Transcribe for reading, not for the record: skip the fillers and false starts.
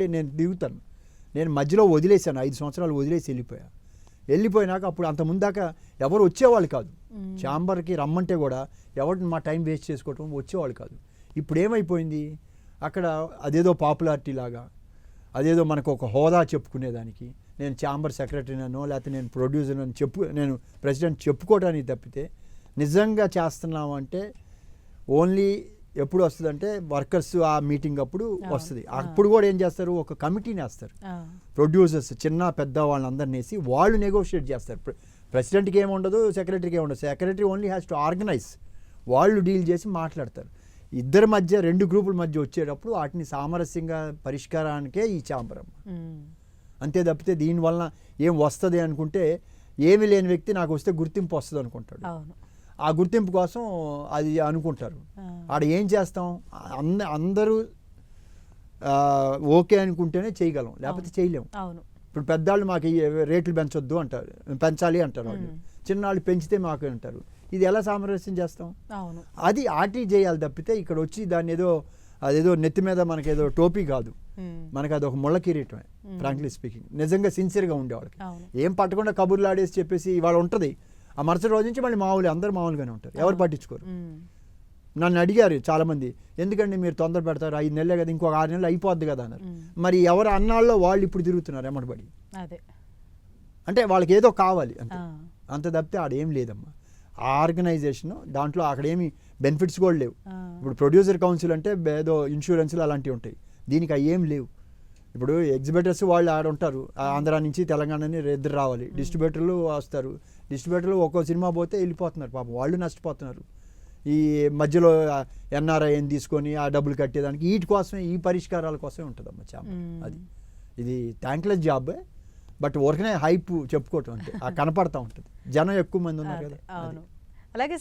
అప్పుడే నేను దిగుతాను. నేను మధ్యలో వదిలేశాను, 5 సంవత్సరాలు వదిలేసి వెళ్ళిపోయినాక అప్పుడు అంత ముందాక ఎవరు వచ్చేవాళ్ళు కాదు. ఛాంబర్కి రమ్మంటే కూడా ఎవరిని మా టైం వేస్ట్ చేసుకోవటం వచ్చేవాళ్ళు కాదు. ఇప్పుడు ఏమైపోయింది, అక్కడ అదేదో పాపులారిటీ లాగా, అదేదో మనకు ఒక హోదా చెప్పుకునేదానికి, నేను ఛాంబర్ సెక్రటరీనో లేకపోతే నేను ప్రొడ్యూసర్ అని నేను ప్రెసిడెంట్ చెప్పుకోవడానికి తప్పితే నిజంగా చేస్తున్నాము అంటే ఓన్లీ ఎప్పుడు వస్తుందంటే వర్కర్స్ ఆ మీటింగ్ అప్పుడు వస్తుంది. అప్పుడు కూడా ఏం చేస్తారు, ఒక కమిటీని వేస్తారు, ప్రొడ్యూసర్స్ చిన్న పెద్ద వాళ్ళందరినీ వేసి వాళ్ళు నెగోషియేట్ చేస్తారు. ప్రెసిడెంట్కి ఏముండదు, సెక్రటరీకి ఏముండదు. Secretary only has to organise, వాళ్ళు డీల్ చేసి మాట్లాడతారు. ఇద్దరి మధ్య 2 గ్రూపుల మధ్య వచ్చేటప్పుడు వాటిని సామరస్యంగా పరిష్కారానికే ఈ ఛాంబర్. అంతే తప్పితే దీనివల్ల ఏం వస్తుంది అనుకుంటే, ఏమీ లేని వ్యక్తి నాకు వస్తే గుర్తింపు వస్తుంది అనుకుంటాడు. ఆ గుర్తింపు కోసం అది అనుకుంటారు. ఆడ ఏం చేస్తాం, అందరూ ఓకే అనుకుంటేనే చేయగలం, లేకపోతే చేయలేము. ఇప్పుడు పెద్దవాళ్ళు మాకు రేట్లు పెంచొద్దు అంటారు, పెంచాలి అంటారు వాళ్ళు. చిన్నవాళ్ళు పెంచితే మాకు అంటారు. ఇది ఎలా సామరస్యం చేస్తాం? అది ఆర్టీ చేయాలి తప్పితే ఇక్కడ వచ్చి దాన్ని అదేదో నెత్తి మీద మనకేదో టోపీ కాదు, మనకు అది ఒక ముళ్ళ కిరీటమే. ఫ్రాంక్లీ స్పీకింగ్, నిజంగా సిన్సియర్గా ఉండేవాళ్ళకి ఏం పట్టకుండా కబుర్లు ఆడేసి చెప్పేసి ఇవాళ ఉంటుంది, ఆ మరుసటి రోజు నుంచి మళ్ళీ అందరూ మామూలుగానే ఉంటారు, ఎవరు పట్టించుకోరు. నన్ను అడిగారు చాలామంది, ఎందుకండి మీరు తొందర పెడతారు, 5 నెలలే కదా, ఇంకొక 6 నెలలు అయిపోద్ది కదా అన్నారు. మరి ఎవరు అన్నాళ్ళలో వాళ్ళు ఇప్పుడు తిరుగుతున్నారు ఎమ్మటబడి. అంటే వాళ్ళకి ఏదో కావాలి అంతే, అంత తప్పితే ఆడేం లేదమ్మా. ఆర్గనైజేషన్ దాంట్లో అక్కడేమి బెనిఫిట్స్ కూడా లేవు. ఇప్పుడు ప్రొడ్యూసర్ కౌన్సిల్ అంటే ఏదో ఇన్సూరెన్స్లు అలాంటివి ఉంటాయి, దీనికి అవి ఏం లేవు. ఇప్పుడు ఎగ్జిబిటర్స్ వాళ్ళు ఆడ ఉంటారు, ఆంధ్ర నుంచి తెలంగాణని ఇద్దరు రావాలి, డిస్ట్రిబ్యూటర్లు వస్తారు, డిస్ట్రిబ్యూటర్లు ఒక్కో సినిమా పోతే వెళ్ళిపోతున్నారు, పాపం వాళ్ళు నష్టపోతున్నారు. ఈ మధ్యలో ఎన్ఆర్ఐని తీసుకొని ఆ డబ్బులు కట్టేదానికి వీటి కోసమే, ఈ పరిష్కారాల కోసమే ఉంటుందమ్మా ఛాంబర్. ఇది థ్యాంక్లెస్ జాబ్, బట్ ఊరికనే హైప్ చెప్పుకోవటం అంటే కనపడతా ఉంటుంది, జనం ఎక్కువ మంది ఉన్నారు కదా. అలాగే